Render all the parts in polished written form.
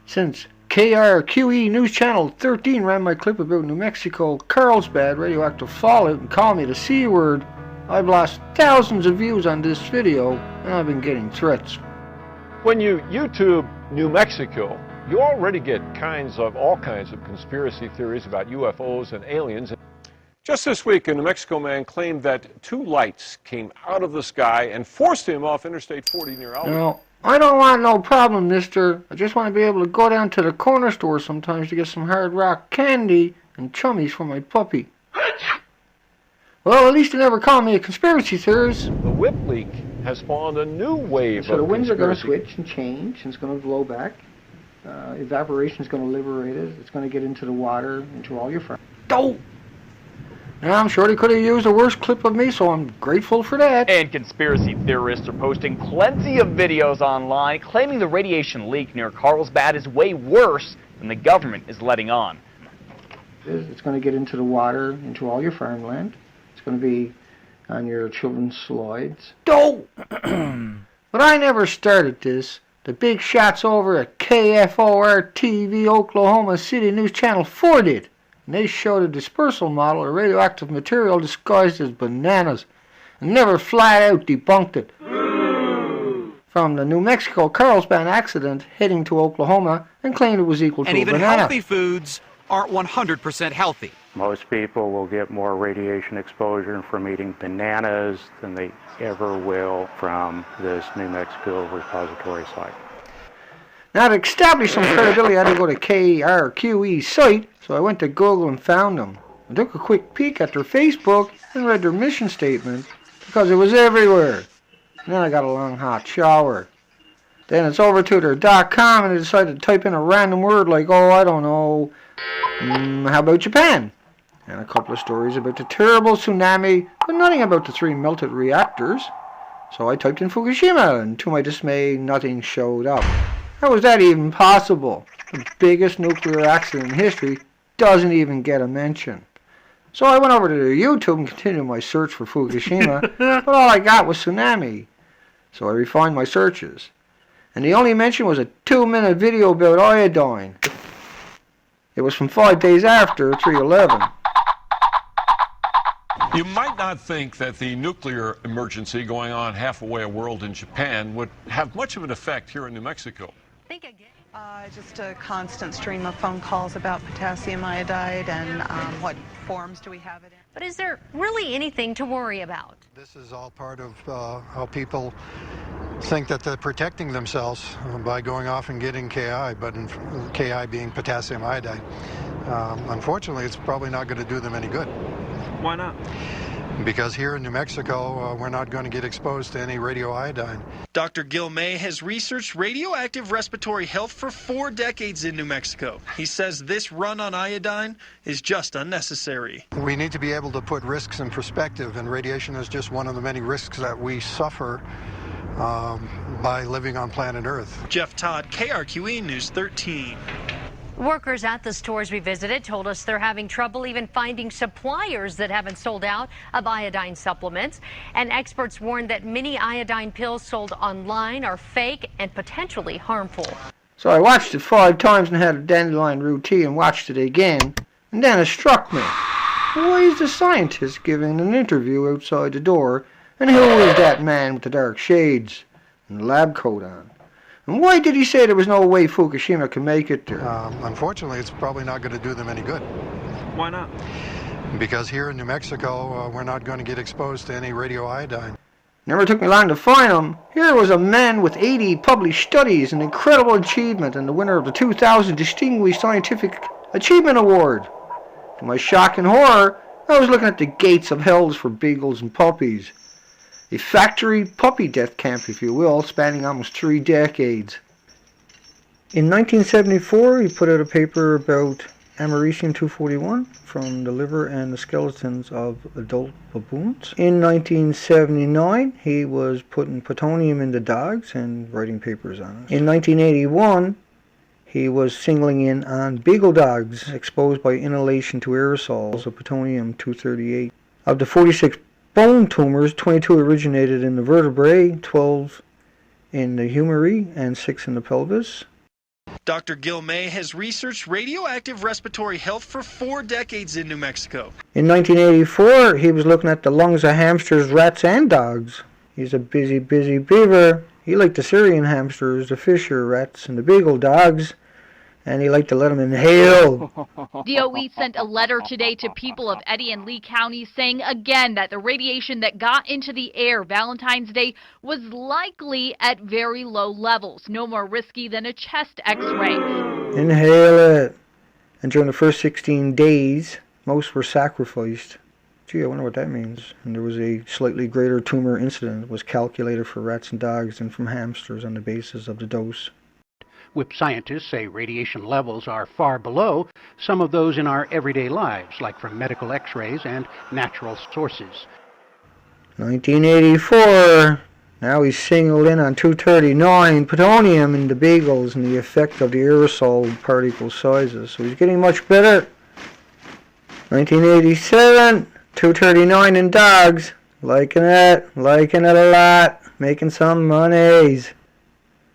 Since KRQE News Channel 13 ran my clip about New Mexico Carlsbad radioactive fallout and called me the C word, I've lost thousands of views on this video and I've been getting threats. When you YouTube New Mexico, you already get all kinds of conspiracy theories about UFOs and aliens. Just this week, a New Mexico man claimed that two lights came out of the sky and forced him off Interstate 40 near Albany. Now, I don't want no problem, mister. I just want to be able to go down to the corner store sometimes to get some Hard Rock candy and chummies for my puppy. Well, at least they never called me a conspiracy theorist. The whip leak has spawned a new wave So the of winds are going to conspiracy. switch and change, and it's going to blow back. Evaporation is going to liberate it. It's going to get into the water, into all your friends. Dope! Now, I'm sure they could have used a worse clip of me, so I'm grateful for that. And conspiracy theorists are posting plenty of videos online claiming the radiation leak near Carlsbad is way worse than the government is letting on. It's going to get into the water, into all your farmland. It's going to be on your children's slides. Dope! But I never started this. The big shots over at KFOR-TV Oklahoma City News Channel 4 did. And they showed a dispersal model of radioactive material disguised as bananas and never flat out debunked it. From the New Mexico Carlsbad accident heading to Oklahoma and claimed it was equal to a banana. And even healthy foods aren't 100% healthy. Most people will get more radiation exposure from eating bananas than they ever will from this New Mexico repository site. Now, to establish some credibility, I had to go to KRQE's site, so I went to Google and found them. I took a quick peek at their Facebook and read their mission statement, because it was everywhere. And then I got a long hot shower. Then it's over to their .com, and I decided to type in a random word like, oh, I don't know, how about Japan? And a couple of stories about the terrible tsunami, but nothing about the 3 melted reactors. So I typed in Fukushima, and to my dismay, nothing showed up. How is that even possible? The biggest nuclear accident in history doesn't even get a mention. So I went over to YouTube and continued my search for Fukushima, but all I got was tsunami. So I refined my searches. And the only mention was a 2-minute video about iodine. It was from 5 days after 3/11. You might not think that the nuclear emergency going on halfway a world in Japan would have much of an effect here in New Mexico. Think again. Just a constant stream of phone calls about potassium iodide and what forms do we have it in. But is there really anything to worry about? This is all part of how people think that they're protecting themselves by going off and getting KI, but KI being potassium iodide. Unfortunately, it's probably not going to do them any good. Why not? Because here in New Mexico, we're not going to get exposed to any radioiodine. Dr. Gil May has researched radioactive respiratory health for 4 decades in New Mexico. He says this run on iodine is just unnecessary. We need to be able to put risks in perspective, and radiation is just one of the many risks that we suffer by living on planet Earth. Jeff Todd, KRQE News 13. Workers at the stores we visited told us they're having trouble even finding suppliers that haven't sold out of iodine supplements. And experts warn that many iodine pills sold online are fake and potentially harmful. So I watched it 5 times and had a dandelion routine and watched it again. And then it struck me. Why is the scientist giving an interview outside the door? And who is that man with the dark shades and the lab coat on? And why did he say there was no way Fukushima can make it there? Unfortunately, it's probably not going to do them any good. Why not? Because here in New Mexico, we're not going to get exposed to any radioiodine. Never took me long to find him. Here was a man with 80 published studies, an incredible achievement, and the winner of the 2000 Distinguished Scientific Achievement Award. To my shock and horror, I was looking at the gates of hells for beagles and puppies. A factory puppy death camp, if you will, spanning almost 3 decades. In 1974, he put out a paper about americium-241 from the liver and the skeletons of adult baboons. In 1979, he was putting plutonium into dogs and writing papers on it. In 1981, he was singling in on beagle dogs exposed by inhalation to aerosols of plutonium-238. Of the 46 bone tumors, 22 originated in the vertebrae, 12 in the humeri, and 6 in the pelvis. Dr. Gil May has researched radioactive respiratory health for 4 decades in New Mexico. In 1984, he was looking at the lungs of hamsters, rats, and dogs. He's a busy beaver. He liked the Syrian hamsters, the Fisher rats, and the Beagle dogs, and he liked to let them inhale. DOE sent a letter today to people of Eddy and Lee counties saying again that the radiation that got into the air Valentine's Day was likely at very low levels, no more risky than a chest x-ray. Inhale it. And during the first 16 days, most were sacrificed. Gee, I wonder what that means. And there was a slightly greater tumor incident was calculated for rats and dogs than from hamsters on the basis of the dose. WIP scientists say radiation levels are far below some of those in our everyday lives, like from medical x-rays and natural sources. 1984. Now he's singled in on 239, plutonium in the beagles and the effect of the aerosol particle sizes. So he's getting much better. 1987, 239 in dogs. Liking it a lot. Making some monies.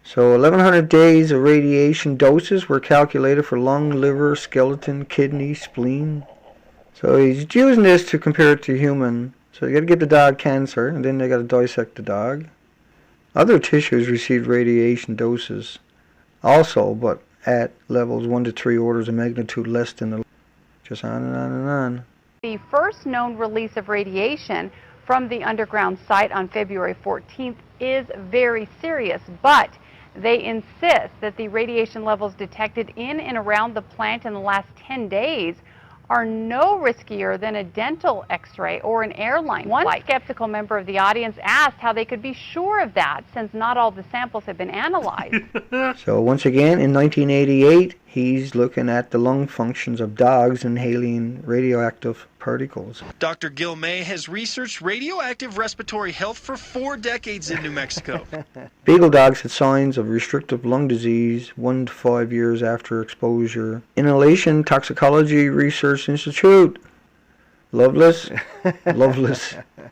So 1,100 days of radiation doses were calculated for lung, liver, skeleton, kidney, spleen. So he's using this to compare it to human. So you got to give the dog cancer, and then they got to dissect the dog. Other tissues received radiation doses also, but at levels 1 to 3 orders of magnitude less than the... Just on and on and on. The first known release of radiation from the underground site on February 14th is very serious, but they insist that the radiation levels detected in and around the plant in the last 10 days are no riskier than a dental x-ray or an airline. One skeptical member of the audience asked how they could be sure of that since not all the samples have been analyzed. So once again, in 1988, he's looking at the lung functions of dogs inhaling radioactive particles. Dr. Gil May has researched radioactive respiratory health for 4 decades in New Mexico. Beagle dogs had signs of restrictive lung disease 1 to 5 years after exposure. Inhalation Toxicology Research Institute. Loveless? Loveless. A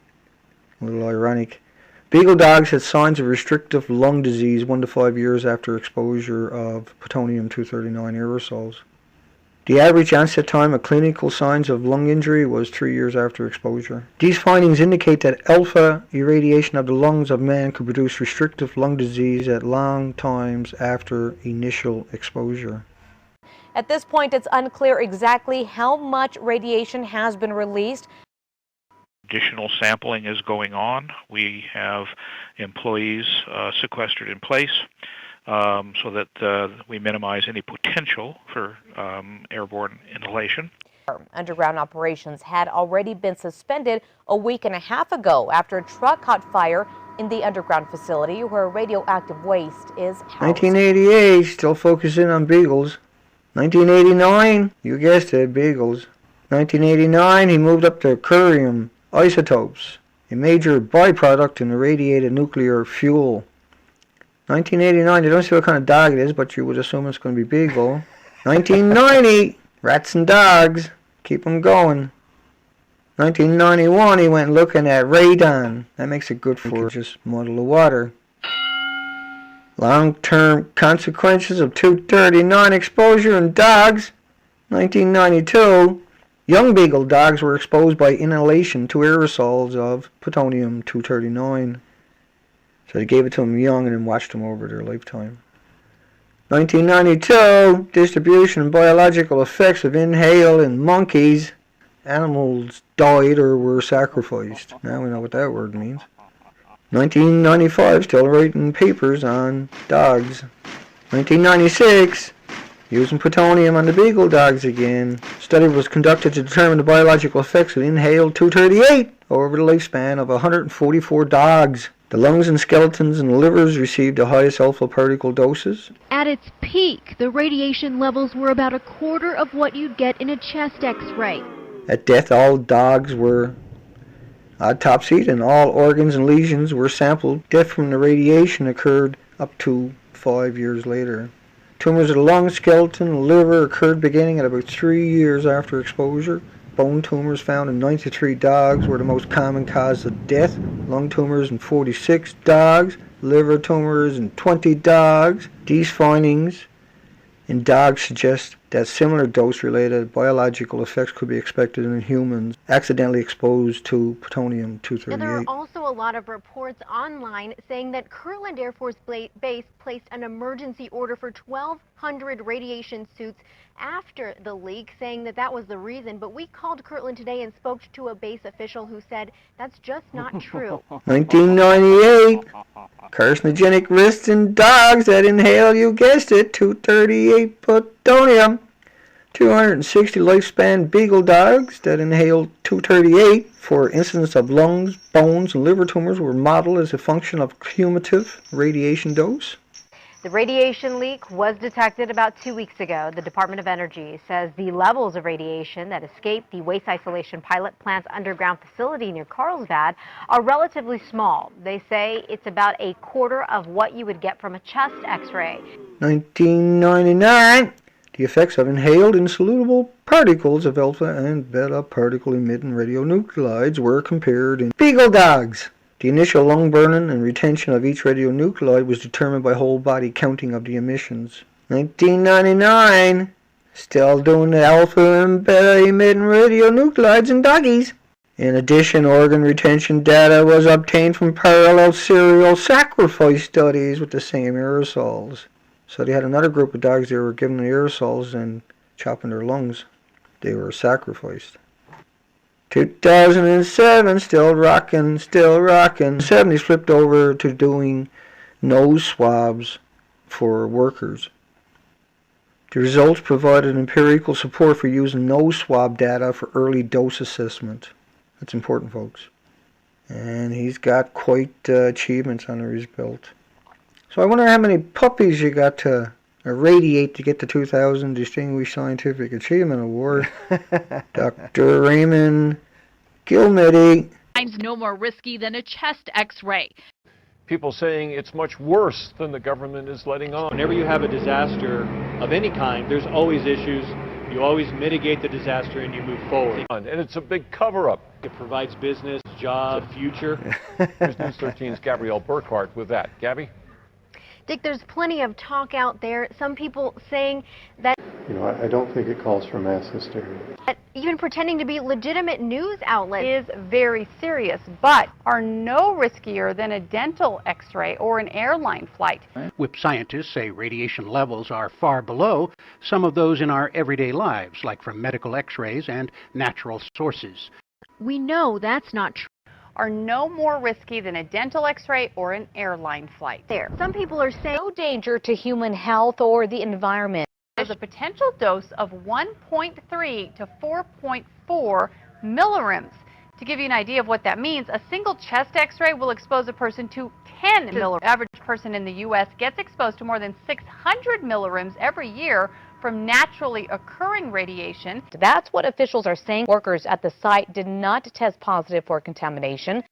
little ironic. Beagle dogs had signs of restrictive lung disease 1 to 5 years after exposure of plutonium-239 aerosols. The average onset time of clinical signs of lung injury was 3 years after exposure. These findings indicate that alpha irradiation of the lungs of man could produce restrictive lung disease at long times after initial exposure. At this point, it's unclear exactly how much radiation has been released. Additional sampling is going on. We have employees sequestered in place so that we minimize any potential for airborne inhalation. Underground operations had already been suspended a week and a half ago after a truck caught fire in the underground facility where radioactive waste is housed. 1988, still focusing on beagles. 1989, you guessed it, beagles. 1989, he moved up to curium isotopes, a major byproduct in irradiated nuclear fuel. 1989, they don't say what kind of dog it is, but you would assume it's going to be beagle. 1990, rats and dogs, keep them going. 1991, he went looking at radon. That makes it good for just muddle the water. Long-term consequences of 239 exposure in dogs. 1992, young beagle dogs were exposed by inhalation to aerosols of plutonium-239. So they gave it to them young and then watched them over their lifetime. 1992, distribution and biological effects of inhale in monkeys. Animals died or were sacrificed. Now we know what that word means. 1995, still writing papers on dogs. 1996, using plutonium on the beagle dogs again. Study was conducted to determine the biological effects of inhaled 238 over the lifespan of 144 dogs. The lungs and skeletons and livers received the highest alpha particle doses. At its peak, the radiation levels were about a quarter of what you'd get in a chest x-ray. At death, all dogs were autopsied and all organs and lesions were sampled. Death from the radiation occurred up to 5 years later. Tumors of the lung, skeleton, and liver occurred beginning at about 3 years after exposure. Bone tumors found in 93 dogs were the most common cause of death. Lung tumors in 46 dogs, liver tumors in 20 dogs. These findings in dogs suggests that similar dose-related biological effects could be expected in humans accidentally exposed to plutonium-238. Now, there are also a lot of reports online saying that Kirtland Air Force Base placed an emergency order for 1,200 radiation suits after the leak, saying that that was the reason. But we called Kirtland today and spoke to a base official who said that's just not true. 1998, carcinogenic risks in dogs that inhale, you guessed it, 238 plutonium. 260 lifespan beagle dogs that inhaled 238 for incidence of lungs, bones, and liver tumors were modeled as a function of cumulative radiation dose. The radiation leak was detected about 2 weeks ago. The Department of Energy says the levels of radiation that escaped the waste isolation pilot plant's underground facility near Carlsbad are relatively small. They say it's about a quarter of what you would get from a chest x-ray. 1999, the effects of inhaled insoluble particles of alpha and beta particle emitting radionuclides were compared in beagle dogs. The initial lung burning and retention of each radionuclide was determined by whole body counting of the emissions. 1999, still doing the alpha and beta emitting radionuclides in doggies. In addition, organ retention data was obtained from parallel serial sacrifice studies with the same aerosols. So they had another group of dogs, they were giving the aerosols and chopping their lungs. They were sacrificed. 2007, still rocking. 70s flipped over to doing nose swabs for workers. The results provided empirical support for using nose swab data for early dose assessment. That's important, folks. And he's got quite achievements under his belt. So I wonder how many puppies you got to irradiate to get the 2000 Distinguished Scientific Achievement Award. Dr. Raymond Gilmedy. No more risky than a chest x-ray. People saying it's much worse than the government is letting on. Whenever you have a disaster of any kind, there's always issues. You always mitigate the disaster and you move forward. And it's a big cover-up. It provides business, jobs, future. Here's News 13's Gabrielle Burkhart with that. Gabby? Dick, there's plenty of talk out there. Some people saying that I don't think it calls for mass hysteria. even pretending to be legitimate news outlets is very serious, but are no riskier than a dental x-ray or an airline flight. WIP scientists say radiation levels are far below some of those in our everyday lives, like from medical x-rays and natural sources. We know that's not true. Are no more risky than a dental x-ray or an airline flight. There. Some people are saying No danger to human health or the environment. There's a potential dose of 1.3 to 4.4 milliriems. To give you an idea of what that means, a single chest x-ray will expose a person to 10 milliriems. The average person in the U.S. gets exposed to more than 600 milliriems every year from naturally occurring radiation. That's what officials are saying. Workers at the site did not test positive for contamination.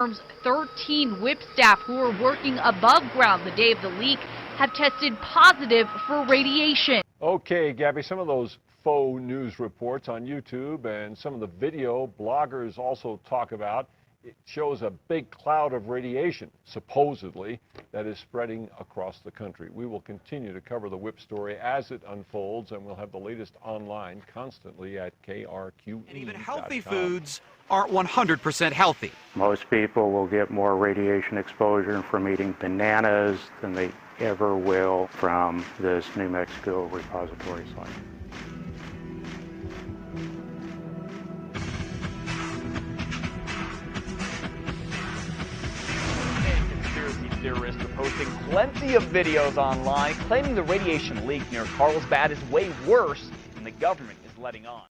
13 WIP staff who were working above ground the day of the leak have tested positive for radiation. Okay, Gabby, some of those faux news reports on YouTube and some of the video bloggers also talk about, it shows a big cloud of radiation, supposedly, that is spreading across the country. We will continue to cover the WIP story as it unfolds, and we'll have the latest online constantly at krqe.com. And even healthy foods aren't 100% healthy. Most people will get more radiation exposure from eating bananas than they ever will from this New Mexico repository site. Theorists are posting plenty of videos online claiming the radiation leak near Carlsbad is way worse than the government is letting on.